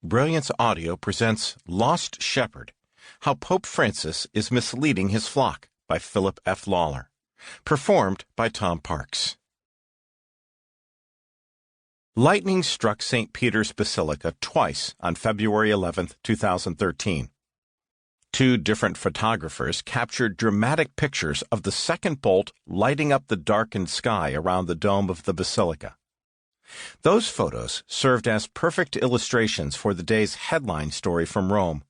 Brilliance Audio presents Lost Shepherd, How Pope Francis is Misleading His Flock by Philip F. Lawler. Performed by Tom Parks. Lightning struck St. Peter's Basilica twice on February 11, 2013. Two different photographers captured dramatic pictures of the second bolt lighting up the darkened sky around the dome of the basilica. Those photos served as perfect illustrations for the day's headline story from Rome,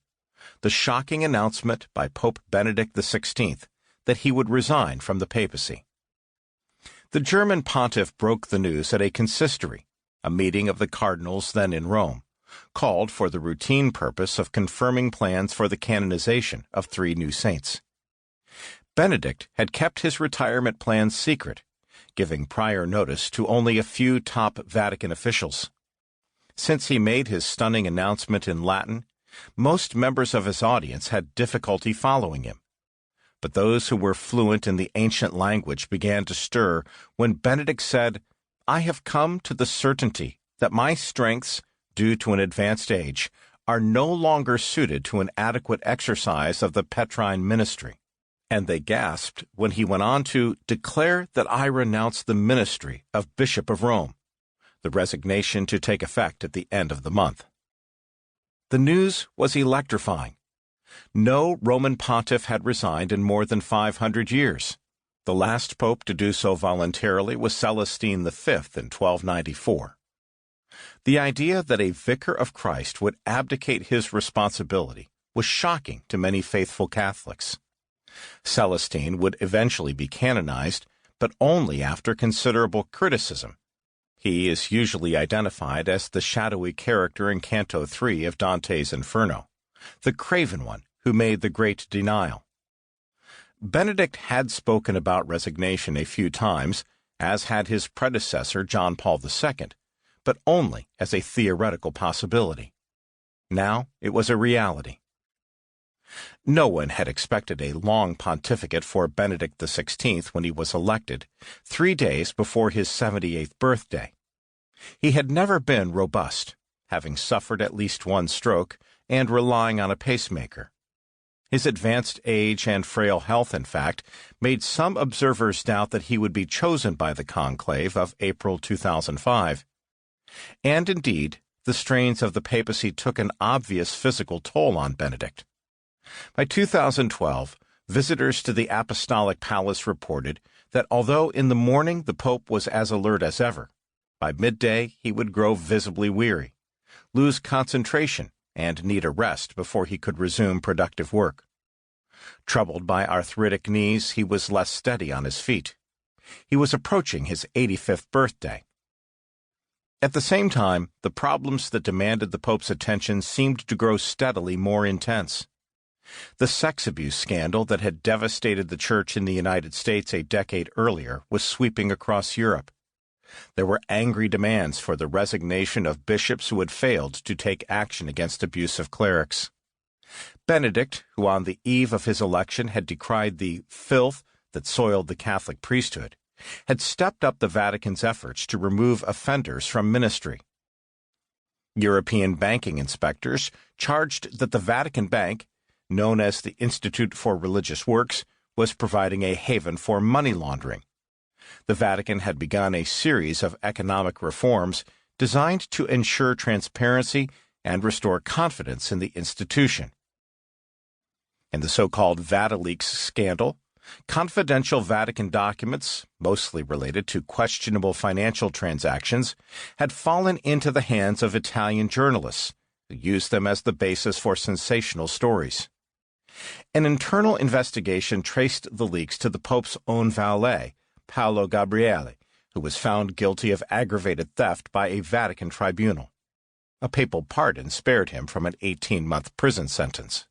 the shocking announcement by Pope Benedict XVI that he would resign from the papacy. The German pontiff broke the news at a consistory, a meeting of the cardinals then in Rome, called for the routine purpose of confirming plans for the canonization of 3 new saints. Benedict had kept his retirement plans secret, giving prior notice to only a few top Vatican officials. Since he made his stunning announcement in Latin, most members of his audience had difficulty following him. But those who were fluent in the ancient language began to stir when Benedict said, "I have come to the certainty that my strengths, due to an advanced age, are no longer suited to an adequate exercise of the Petrine ministry." And they gasped when he went on to declare that I renounce the ministry of Bishop of Rome, the resignation to take effect at the end of the month. The news was electrifying. No Roman pontiff had resigned in more than 500 years. The last pope to do so voluntarily was Celestine V in 1294. The idea that a vicar of Christ would abdicate his responsibility was shocking to many faithful Catholics. Celestine would eventually be canonized, but only after considerable criticism. He is usually identified as the shadowy character in Canto 3 of Dante's Inferno, the craven one who made the great denial. Benedict had spoken about resignation a few times, as had his predecessor John Paul II, but only as a theoretical possibility. Now it was a reality. No one had expected a long pontificate for Benedict XVI when he was elected, 3 days before his 78th birthday. He had never been robust, having suffered at least 1 stroke and relying on a pacemaker. His advanced age and frail health, in fact, made some observers doubt that he would be chosen by the conclave of April 2005. And indeed, the strains of the papacy took an obvious physical toll on Benedict. By 2012, visitors to the Apostolic Palace reported that although in the morning the Pope was as alert as ever, by midday he would grow visibly weary, lose concentration, and need a rest before he could resume productive work. Troubled by arthritic knees, he was less steady on his feet. He was approaching his 85th birthday. At the same time, the problems that demanded the Pope's attention seemed to grow steadily more intense. The sex abuse scandal that had devastated the Church in the United States a decade earlier was sweeping across Europe. There were angry demands for the resignation of bishops who had failed to take action against abusive clerics. Benedict, who on the eve of his election had decried the filth that soiled the Catholic priesthood, had stepped up the Vatican's efforts to remove offenders from ministry. European banking inspectors charged that the Vatican Bank, known as the Institute for Religious Works, was providing a haven for money laundering. The Vatican had begun a series of economic reforms designed to ensure transparency and restore confidence in the institution. In the so-called VatiLeaks scandal, confidential Vatican documents, mostly related to questionable financial transactions, had fallen into the hands of Italian journalists, who used them as the basis for sensational stories. An internal investigation traced the leaks to the Pope's own valet, Paolo Gabriele, who was found guilty of aggravated theft by a Vatican tribunal. A papal pardon spared him from an 18-month prison sentence.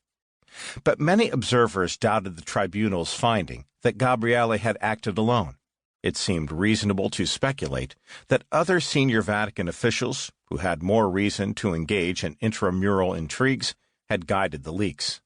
But many observers doubted the tribunal's finding that Gabriele had acted alone. It seemed reasonable to speculate that other senior Vatican officials, who had more reason to engage in intramural intrigues, had guided the leaks.